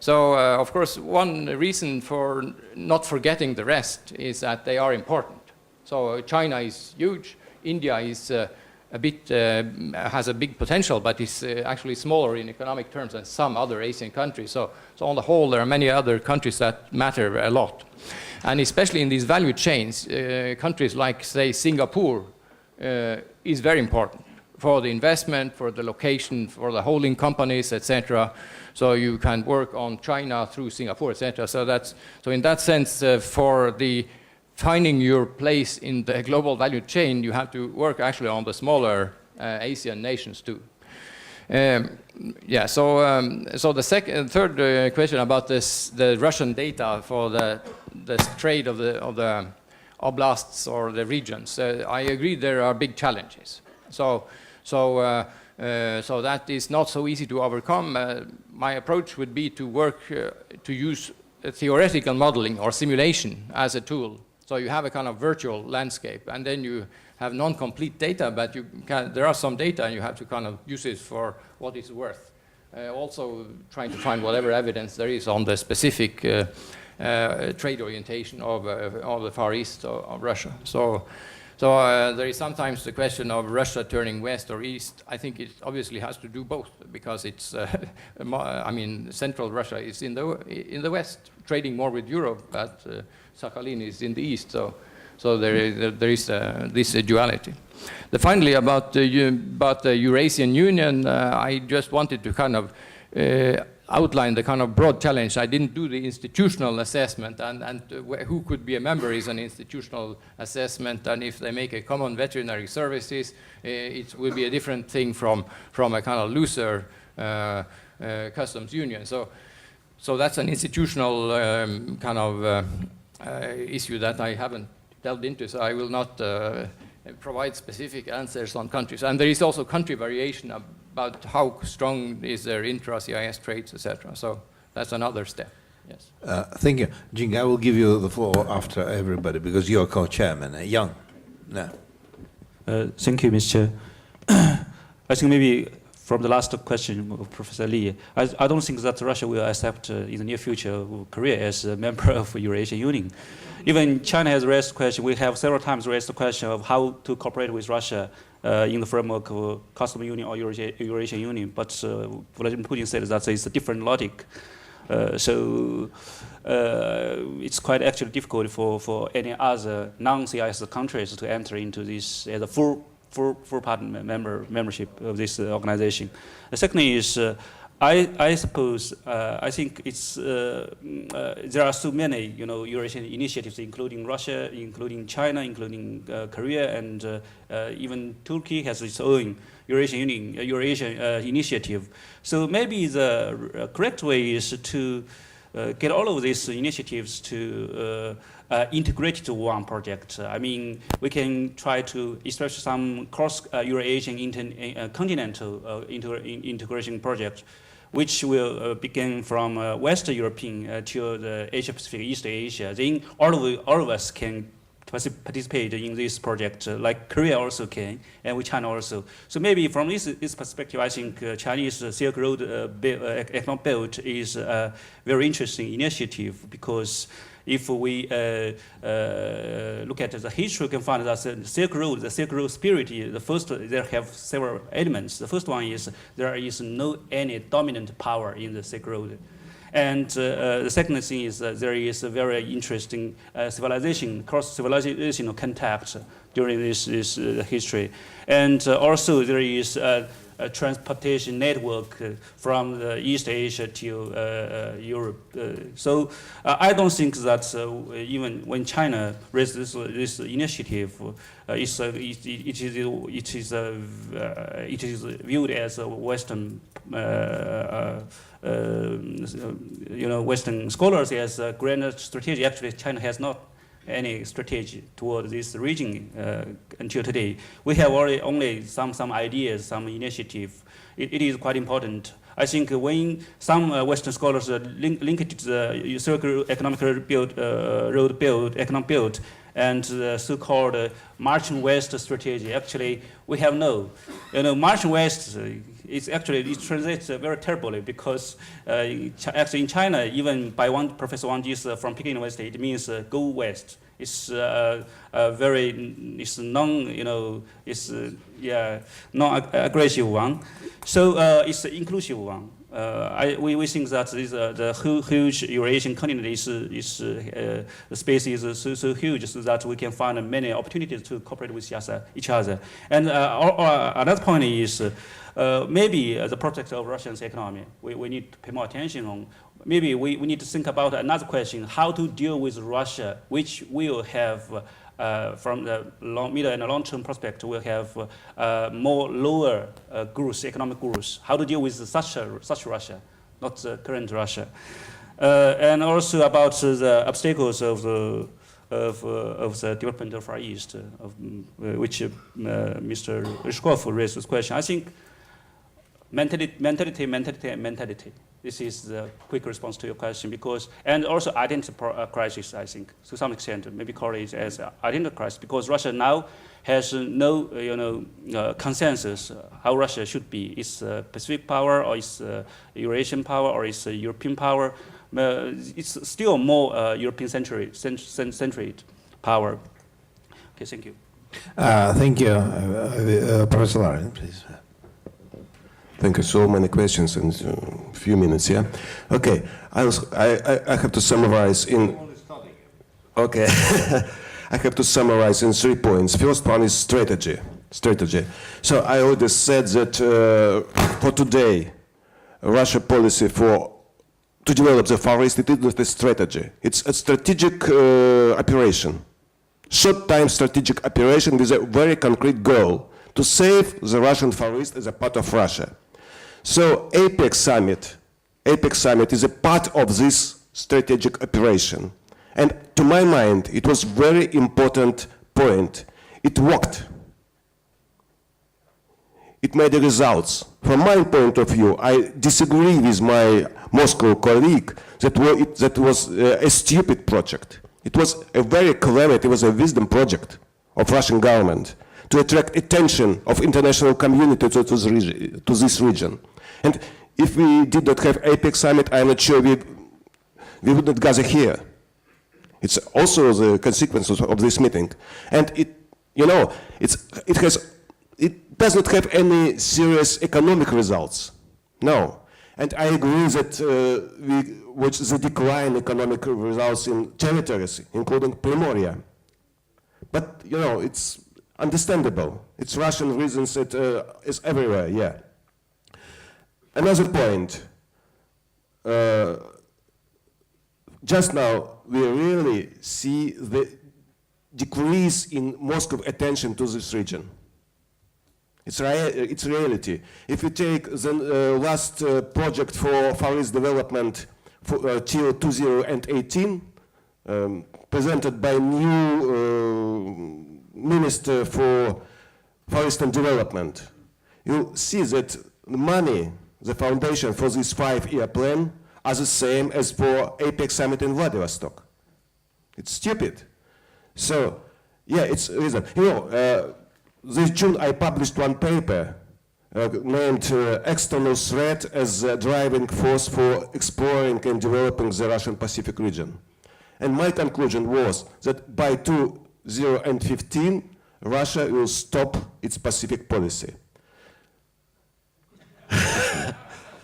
So, of course, one reason for not forgetting the rest is that they are important. So China is huge. India is has a big potential, but is actually smaller in economic terms than some other Asian countries. So on the whole, there are many other countries that matter a lot. And especially in these value chains, countries like, say, Singapore is very important for the investment, for the location, for the holding companies, etc. So you can work on China through Singapore, etc. So in that sense, for the finding your place in the global value chain, you have to work actually on the smaller Asian nations too. Yeah. So the third question about the Russian data for the trade of the oblasts or the regions. I agree there are big challenges. So that is not so easy to overcome. My approach would be to work to use theoretical modeling or simulation as a tool. So you have a kind of virtual landscape, and then you have non-complete data, but there are some data, and you have to kind of use it for what it's worth. Also trying to find whatever evidence there is on the specific trade orientation of the Far East of Russia. So there is sometimes the question of Russia turning west or east. I think it obviously has to do both, because it's, I mean, central Russia is in the west, trading more with Europe, but Sakhalin is in the east. So there is this duality. Finally, about the Eurasian Union, I just wanted to kind of outline the kind of broad challenge. I didn't do the institutional assessment, and who could be a member is an institutional assessment, and if they make a common veterinary services, it will be a different thing from a kind of looser customs union. So that's an institutional kind of issue that I haven't delved into, so I will not provide specific answers on countries. And there is also country variation about how strong is their intra-CIS trades, etc. So that's another step. Yes. Thank you. Jing, I will give you the floor after everybody because you're co-chairman. Young. No. Thank you, Mr. Chair. I think maybe from the last question of Professor Lee, I don't think that Russia will accept in the near future Korea as a member of the Eurasian Union. Even China has raised the question, we have several times raised the question of how to cooperate with Russia in the framework of customs union or Eurasian Union, but Vladimir Putin said that it's a different logic. So it's quite actually difficult for any other non-CIS countries to enter into this as a full part membership of this organization. The second is, I suppose, I think it's there are so many, Eurasian initiatives, including Russia, including China, including Korea, and even Turkey has its own Eurasian initiative. So maybe the correct way is to get all of these initiatives to integrate to one project. I mean, we can try to establish some cross-Eurasian continental integration project, which will begin from Western European to the Asia-Pacific, East Asia. Then all of us can participate in this project, like Korea also can, and with China also. So maybe from this perspective, I think Chinese Silk Road Economic Belt is a very interesting initiative, because if we look at the history, we can find that the Silk Road spirit, the first, there have several elements. The first one is there is no any dominant power in the Silk Road. And the second thing is there is a very interesting cross-civilizational contact during this history. And also there is a transportation network from East Asia to Europe. So I don't think that even when China raised this initiative, it is viewed as a Western, Western scholars as a grand strategy. Actually, China has not any strategy toward this region until today. We have only some ideas, some initiative. It is quite important. I think when some Western scholars link it to the circular economic road build, and the so-called marching west strategy. Actually, we have marching west. It translates very terribly, because actually in China, even by Professor Wang Ji's from Peking University, it means go west. It's non-aggressive one. So it's an inclusive one. We think that the huge Eurasian continent the space is so huge, so that we can find many opportunities to cooperate with each other. And another point is maybe the prospects of Russia's economy. We need to pay more attention on. Maybe we need to think about another question: how to deal with Russia, which will have from the middle and long-term prospect, will have more lower growth, economic growth. How to deal with such Russia, not the current Russia, and also about the obstacles of the development of Far East, which Mr. Ryzhkov raised this question. I think mentality. This is the quick response to your question, and also identity crisis, I think, to some extent, maybe call it as identity crisis, because Russia now has no, consensus how Russia should be. It's a Pacific power, or it's a Eurasian power, or it's a European power. It's still more European-centric power. Okay, thank you. Thank you, Professor Larin, please. Thank you. So many questions in a few minutes. Yeah. Okay. I have to summarize in. Okay. I have to summarize in 3 points. First one is strategy. So I already said that for today, Russia policy to develop the Far East, it is not a strategy. It's a strategic operation, short-time strategic operation with a very concrete goal to save the Russian Far East as a part of Russia. So APEC summit is a part of this strategic operation. And to my mind, it was very important point. It worked. It made the results. From my point of view, I disagree with my Moscow colleague that was a stupid project. It was a very clever, it was a wisdom project of Russian government to attract attention of international community to this region. And if we did not have APEC summit, I'm not sure we would not gather here. It's also the consequences of this meeting. And it does not have any serious economic results. No. And I agree that we watch the decline in economic results in territories, including Primoria. But, it's understandable. It's Russian reasons, it is everywhere, yeah. Another point. Just now, we really see the decrease in Moscow attention to this region. It's reality. If you take the last project for Far East development till 2018, presented by new Minister for Far Eastern Development, you see that the money, the foundation for this 5-year plan are the same as for APEC summit in Vladivostok. It's stupid. So, yeah, it's a reason. This June I published one paper named External Threat as a Driving Force for Exploring and Developing the Russian Pacific Region. And my conclusion was that by 2015, Russia will stop its Pacific policy.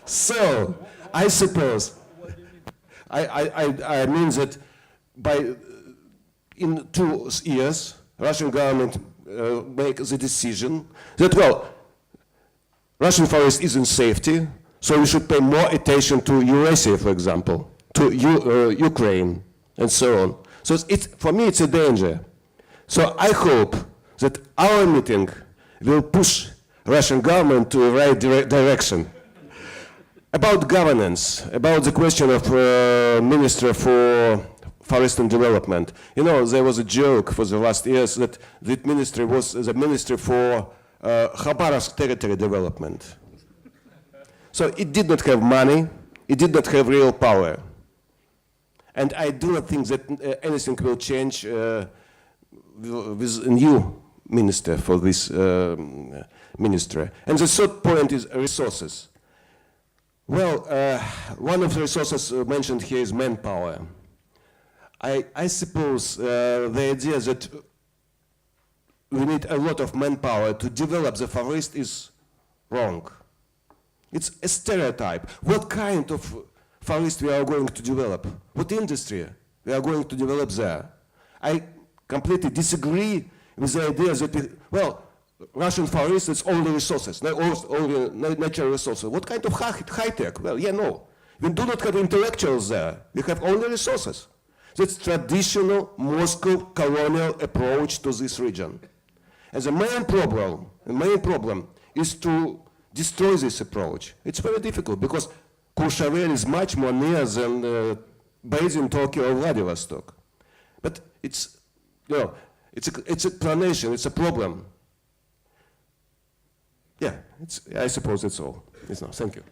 So, I suppose, I mean that in 2 years, Russian government make the decision that, well, Russian forest is in safety, so we should pay more attention to Eurasia, for example, to Ukraine, and so on. So for me, it's a danger. So I hope that our meeting will push Russian government to the right direction. About governance, about the question of Minister for Forest and Development. There was a joke for the last years that that ministry was the Ministry for Khabarovsk territory development. So it did not have money, it did not have real power. And I do not think that anything will change with a new minister for this ministry. And the third point is resources. Well, one of the resources mentioned here is manpower. I suppose the idea that we need a lot of manpower to develop the forest is wrong. It's a stereotype. What kind of forest we are going to develop? What industry we are going to develop there? I completely disagree with the idea that, Russian forest is only resources, only natural resources. What kind of high-tech? Well, no. We do not have intellectuals there. We have only resources. That's traditional Moscow colonial approach to this region. And the main problem is to destroy this approach. It's very difficult because Courchevel is much more near than based in Tokyo or Vladivostok. But it's a explanation, it's a problem. Yeah, I suppose that's all. Thank you.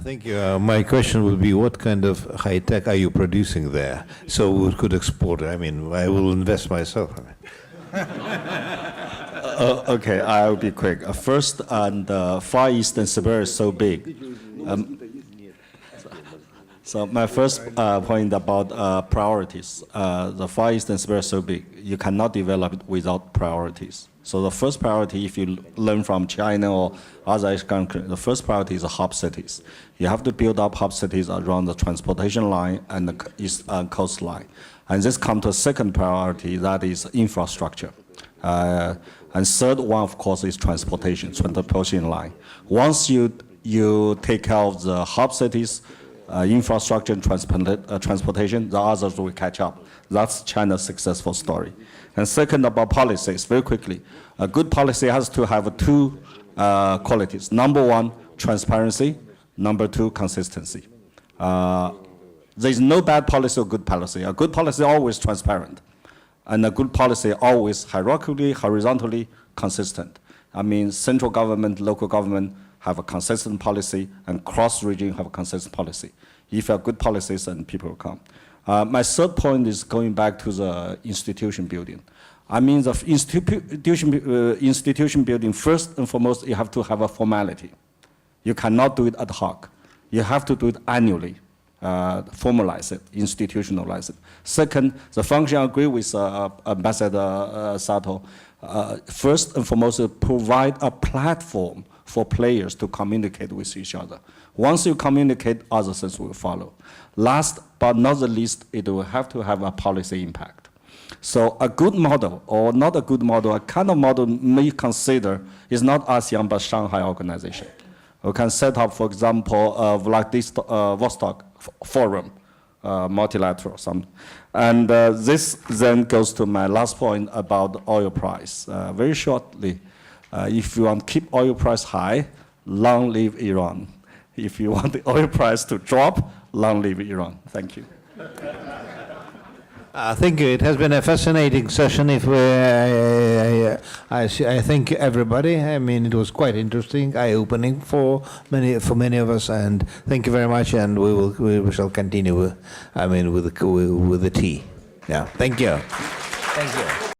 Thank you. My question would be, what kind of high tech are you producing there so we could export it? I mean, I will invest myself. Okay, I'll be quick. First, on the Far East and Siberia is so big. So my first point about priorities. The Far East and Siberia is so big, you cannot develop it without priorities. So the first priority, if you learn from China or other Asian countries, the first priority is the hub cities. You have to build up hub cities around the transportation line and the east coastline. And this comes to a second priority, that is infrastructure. And third one, of course, is transportation line. Once you take care of the hub cities, infrastructure and transportation, the others will catch up. That's China's successful story. And second, about policies, very quickly. A good policy has to have two qualities. Number one, transparency. Number two, consistency. There is no bad policy or good policy. A good policy is always transparent, and a good policy always hierarchically, horizontally consistent. I mean, central government, local government have a consistent policy, and cross-region have a consistent policy. If you have good policies, then people will come. My third point is going back to the institution building. I mean, the institution building, first and foremost, you have to have a formality. You cannot do it ad hoc. You have to do it annually, formalize it, institutionalize it. Second, the function, I agree with Ambassador Sato. First and foremost, provide a platform for players to communicate with each other. Once you communicate, other things will follow. Last but not the least, it will have to have a policy impact. So a good model, or not a good model, a kind of model may consider is not ASEAN but Shanghai organization. We can set up, for example, Vladivostok Forum, multilateral. And this then goes to my last point about oil price. Very shortly, if you want to keep oil price high, long live Iran. If you want the oil price to drop, long live Iran. Thank you. Thank you. It has been a fascinating session. If I thank everybody. I mean, it was quite interesting, eye-opening for many of us. And thank you very much. And we shall continue. With the tea. Yeah. Thank you. Thank you.